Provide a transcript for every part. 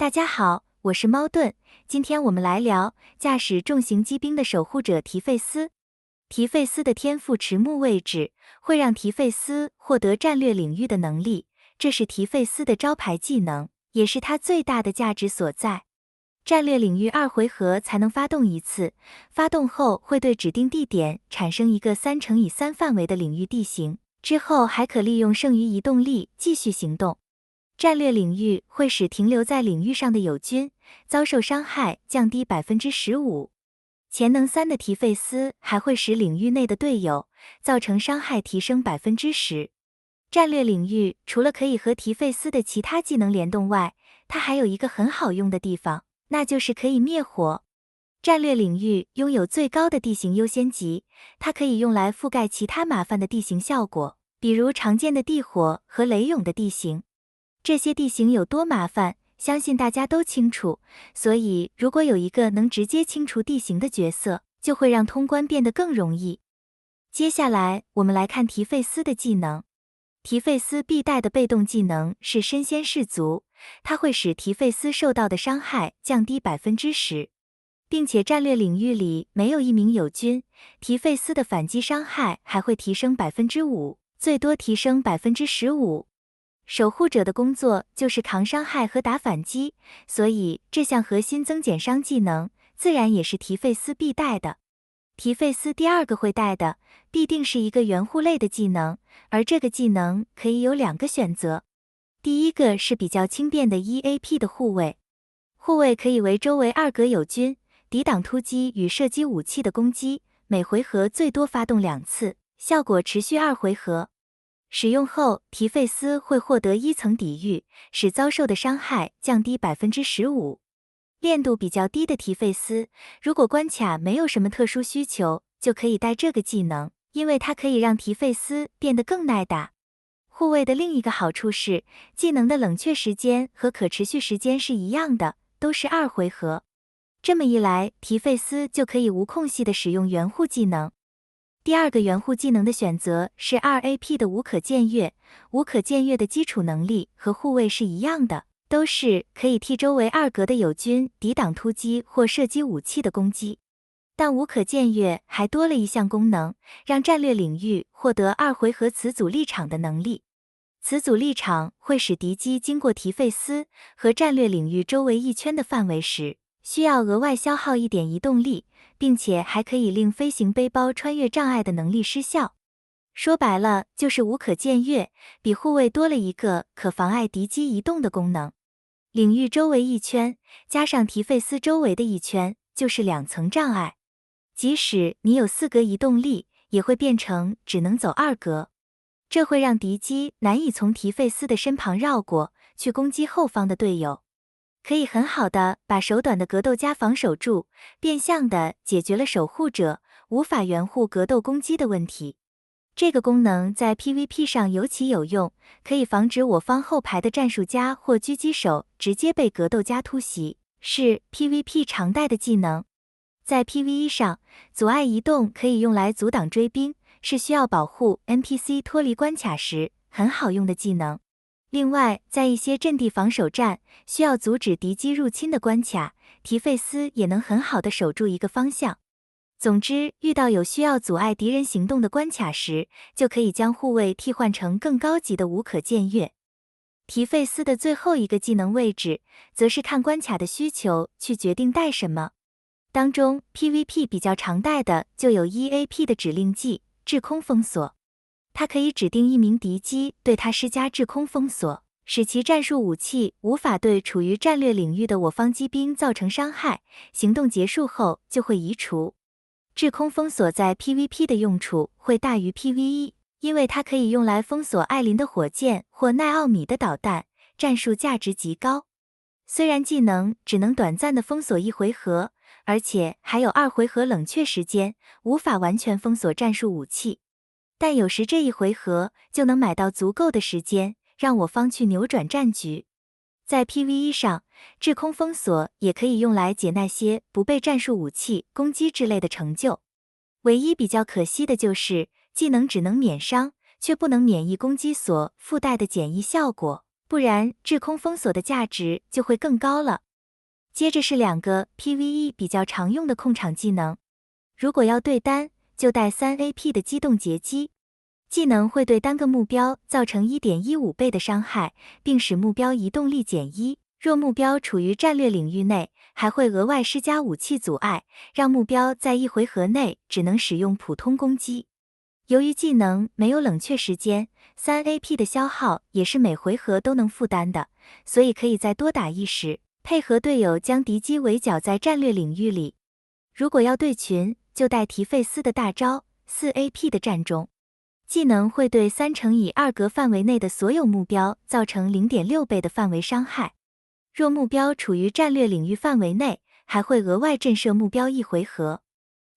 大家好，我是猫盾，今天我们来聊驾驶重型机兵的守护者提费斯。提费斯的天赋迟暮位置会让提费斯获得战略领域的能力，这是提费斯的招牌技能，也是他最大的价值所在。战略领域2回合才能发动一次，发动后会对指定地点产生一个3×3范围的领域地形，之后还可利用剩余移动力继续行动。战略领域会使停留在领域上的友军遭受伤害降低 15%。潜能3的提费斯还会使领域内的队友造成伤害提升 10%。战略领域除了可以和提费斯的其他技能联动外，它还有一个很好用的地方，那就是可以灭火。战略领域拥有最高的地形优先级，它可以用来覆盖其他麻烦的地形效果，比如常见的地火和雷涌的地形。这些地形有多麻烦，相信大家都清楚，所以如果有一个能直接清除地形的角色，就会让通关变得更容易。接下来我们来看提费斯的技能。提费斯必带的被动技能是身先士卒，它会使提费斯受到的伤害降低 10%， 并且战略领域里没有一名友军，提费斯的反击伤害还会提升 5%， 最多提升 15%。守护者的工作就是扛伤害和打反击，所以这项核心增减伤技能自然也是提费斯必带的。提费斯第2个会带的必定是一个援护类的技能，而这个技能可以有2个选择。第一个是比较轻便的 EAP 的护卫，护卫可以为周围2格友军，抵挡突击与射击武器的攻击，每回合最多发动2次，效果持续2回合。使用后，提费斯会获得1层抵御，使遭受的伤害降低 15%。练度比较低的提费斯，如果关卡没有什么特殊需求，就可以带这个技能，因为它可以让提费斯变得更耐打。护卫的另一个好处是，技能的冷却时间和可持续时间是一样的，都是2回合。这么一来，提费斯就可以无空隙地使用援护技能。第2个援护技能的选择是 2AP 的无可僭越。无可僭越的基础能力和护卫是一样的，都是可以替周围2格的友军抵挡突击或射击武器的攻击。但无可僭越还多了一项功能，让战略领域获得2回合此阻力场的能力。此阻力场会使敌机经过提费斯和战略领域周围1圈的范围时，需要额外消耗1点移动力，并且还可以令飞行背包穿越障碍的能力失效。说白了就是无可僭越，比护卫多了一个可妨碍敌机移动的功能。领域周围1圈，加上提费斯周围的1圈，就是2层障碍。即使你有4格移动力，也会变成只能走2格。这会让敌机难以从提费斯的身旁绕过，去攻击后方的队友。可以很好的把手短的格斗家防守住，变相的解决了守护者无法援护格斗攻击的问题。这个功能在 PVP 上尤其有用，可以防止我方后排的战术家或狙击手直接被格斗家突袭，是 PVP 常带的技能。在 PVE 上，阻碍移动可以用来阻挡追兵，是需要保护 NPC 脱离关卡时很好用的技能。另外，在一些阵地防守战需要阻止敌机入侵的关卡，提费斯也能很好的守住一个方向。总之，遇到有需要阻碍敌人行动的关卡时，就可以将护卫替换成更高级的无可僭越。提费斯的最后一个技能位置，则是看关卡的需求去决定带什么。当中 PVP 比较常带的就有 EAP 的指令技制空封锁。它可以指定一名敌机对它施加制空封锁，使其战术武器无法对处于战略领域的我方机兵造成伤害，行动结束后就会移除。制空封锁在 PVP 的用处会大于 PVE， 因为它可以用来封锁艾琳的火箭或奈奥米的导弹，战术价值极高。虽然技能只能短暂的封锁1回合，而且还有2回合冷却时间，无法完全封锁战术武器。但有时这1回合就能买到足够的时间，让我方去扭转战局。在 PVE 上，制空封锁也可以用来解那些不被战术武器攻击之类的成就。唯一比较可惜的就是技能只能免伤，却不能免疫攻击所附带的减益效果，不然制空封锁的价值就会更高了。接着是2个 PVE 比较常用的控场技能，如果要对单，就带3AP 的机动截击。技能会对单个目标造成 1.15 倍的伤害，并使目标移动力减1。若目标处于战略领域内，还会额外施加武器阻碍，让目标在1回合内只能使用普通攻击。由于技能没有冷却时间，3AP 的消耗也是每回合都能负担的，所以可以在多打1时，配合队友将敌机围剿在战略领域里。如果要对群，就带提费斯的大招4AP 的战中。技能会对3乘以2格范围内的所有目标造成 0.6 倍的范围伤害。若目标处于战略领域范围内，还会额外震慑目标1回合。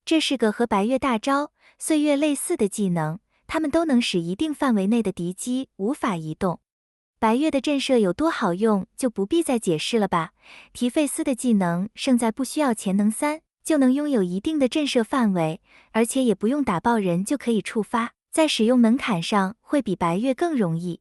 这是个和白月大招、岁月类似的技能，它们都能使一定范围内的敌机无法移动。白月的震慑有多好用，就不必再解释了吧。提费斯的技能胜在不需要潜能3，就能拥有一定的震慑范围，而且也不用打爆人就可以触发。在使用门槛上会比白月更容易，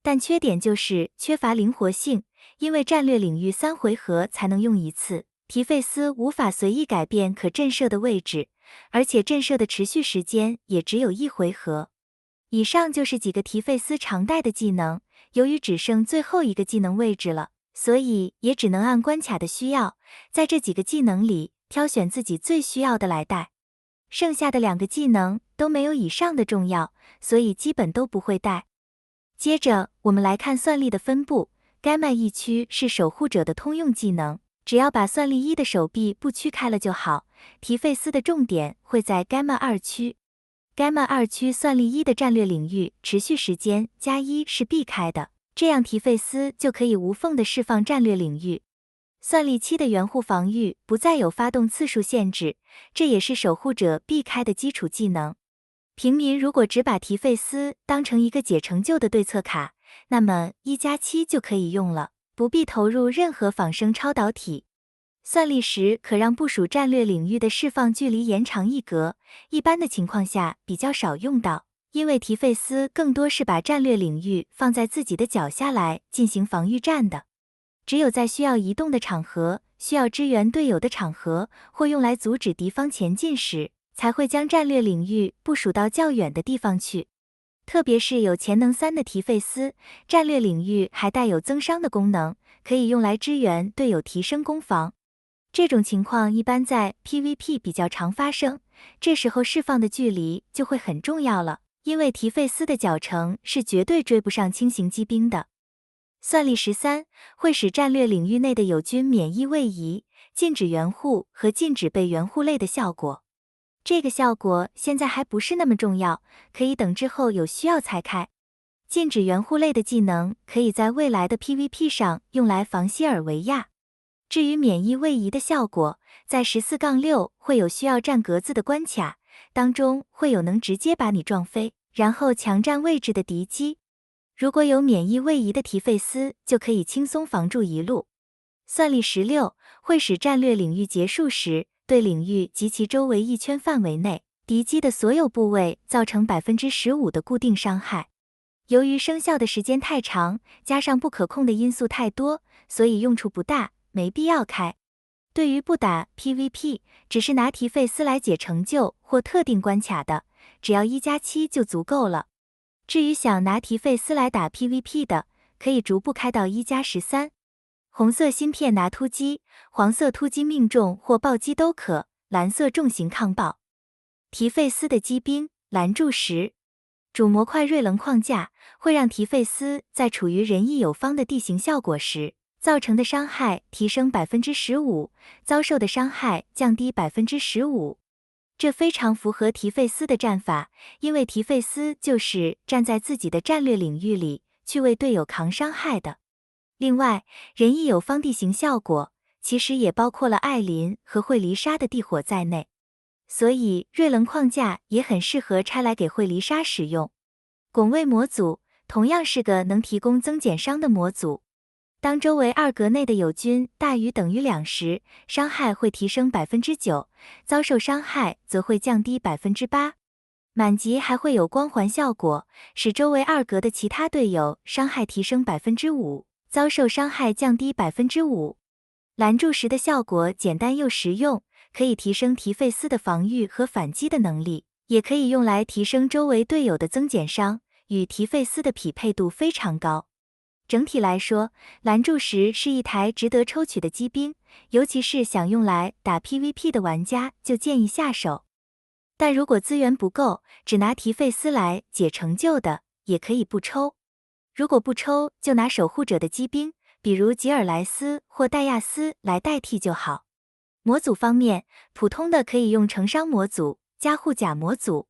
但缺点就是缺乏灵活性，因为战略领域3回合才能用一次，提费斯无法随意改变可震慑的位置，而且震慑的持续时间也只有1回合。以上就是几个提费斯常带的技能，由于只剩最后一个技能位置了，所以也只能按关卡的需要，在这几个技能里挑选自己最需要的来带。剩下的2个技能都没有以上的重要，所以基本都不会带。接着我们来看算力的分布，该麦1区是守护者的通用技能，只要把算力1的手臂不区开了就好。提费斯的重点会在该麦2区，该麦2区算力1的战略领域持续时间+1是必开的，这样提费斯就可以无缝的释放战略领域。算力7的援护防御不再有发动次数限制，这也是守护者必开的基础技能。平民如果只把提费斯当成一个解成就的对策卡，那么1+7就可以用了，不必投入任何仿生超导体。算力10可让部署战略领域的释放距离延长1格，一般的情况下比较少用到，因为提费斯更多是把战略领域放在自己的脚下来进行防御战的。只有在需要移动的场合、需要支援队友的场合，或用来阻止敌方前进时，才会将战略领域部署到较远的地方去。特别是有潜能3的提费斯，战略领域还带有增伤的功能，可以用来支援队友提升攻防。这种情况一般在 PVP 比较常发生，这时候释放的距离就会很重要了，因为提费斯的脚程是绝对追不上轻型机兵的。算力13会使战略领域内的友军免疫位移，禁止援护和禁止被援护类的效果。这个效果现在还不是那么重要，可以等之后有需要才开。禁止援护类的技能可以在未来的 PVP 上用来防希尔维亚。至于免疫位移的效果，在 14-6 会有需要占格子的关卡，当中会有能直接把你撞飞，然后强占位置的敌机。如果有免疫位移的提费斯，就可以轻松防住一路。算力16会使战略领域结束时，对领域及其周围1圈范围内敌机的所有部位造成 15% 的固定伤害。由于生效的时间太长，加上不可控的因素太多，所以用处不大，没必要开。对于不打 PVP， 只是拿提费斯来解成就或特定关卡的，只要1+7就足够了。至于想拿提费斯来打 PVP 的，可以逐步开到1+13。红色芯片拿突击，黄色突击命中或暴击都可，蓝色重型抗爆。提费斯的机兵拦住时，主模块锐棱框架会让提费斯在处于人翼有方的地形效果时，造成的伤害提升 15%， 遭受的伤害降低 15%。这非常符合提费斯的战法，因为提费斯就是站在自己的战略领域里去为队友扛伤害的。另外，人翼有方地形效果其实也包括了艾琳和惠梨莎的地火在内，所以锐棱框架也很适合拆来给惠梨莎使用。拱卫模组同样是个能提供增减伤的模组。当周围2格内的友军大于等于2时，伤害会提升 9%， 遭受伤害则会降低 8%。满级还会有光环效果，使周围2格的其他队友伤害提升 5%， 遭受伤害降低 5%。拦住时的效果简单又实用，可以提升提费斯的防御和反击的能力，也可以用来提升周围队友的增减伤，与提费斯的匹配度非常高。整体来说，拦住时是一台值得抽取的机兵，尤其是想用来打 PVP 的玩家就建议下手。但如果资源不够，只拿提费斯来解成就的，也可以不抽。如果不抽，就拿守护者的机兵，比如吉尔莱斯或戴亚斯来代替就好。模组方面，普通的可以用成伤模组加护甲模组，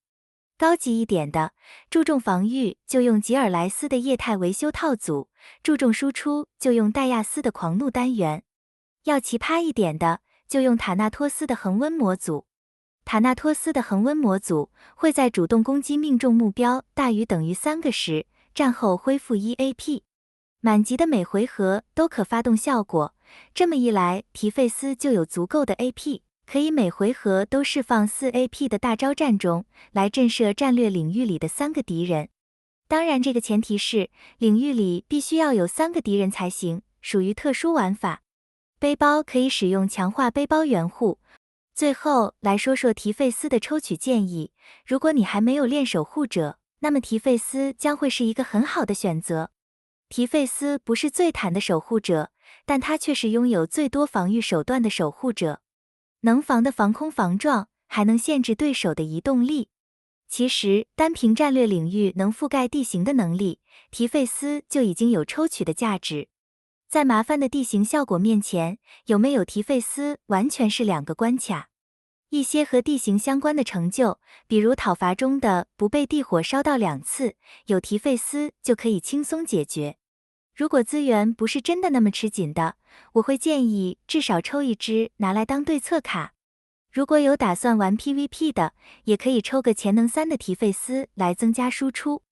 高级一点的，注重防御就用吉尔莱斯的液态维修套组，注重输出就用戴亚斯的狂怒单元。要奇葩一点的，就用塔纳托斯的恒温模组。塔纳托斯的恒温模组会在主动攻击命中目标大于等于3个时，战后恢复1 AP。满级的每回合都可发动效果，这么一来，提费斯就有足够的 AP， 可以每回合都释放4 AP 的大招战中，来震慑战略领域里的3个敌人。当然，这个前提是领域里必须要有3个敌人才行，属于特殊玩法。背包可以使用强化背包援护。最后来说说提费斯的抽取建议，如果你还没有练守护者，那么提费斯将会是一个很好的选择。提费斯不是最坦的守护者，但他却是拥有最多防御手段的守护者，能防的防空防撞，还能限制对手的移动力。其实单凭战略领域能覆盖地形的能力，提费斯就已经有抽取的价值。在麻烦的地形效果面前，有没有提费斯完全是2个关卡。一些和地形相关的成就，比如讨伐中的不被地火烧到2次，有提费斯就可以轻松解决。如果资源不是真的那么吃紧的，我会建议至少抽一只拿来当对策卡。如果有打算玩 PVP 的，也可以抽个潜能3的提费斯来增加输出。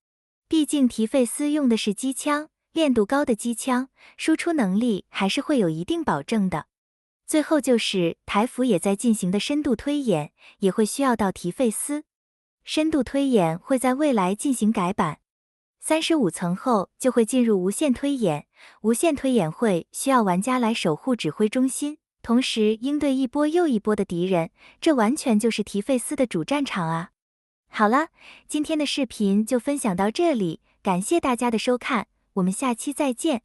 毕竟提费斯用的是机枪，练度高的机枪，输出能力还是会有一定保证的。最后就是台服也在进行的深度推演，也会需要到提费斯。深度推演会在未来进行改版，35层后就会进入无限推演。无限推演会需要玩家来守护指挥中心，同时应对一波又一波的敌人，这完全就是提费斯的主战场啊！好了，今天的视频就分享到这里，感谢大家的收看，我们下期再见。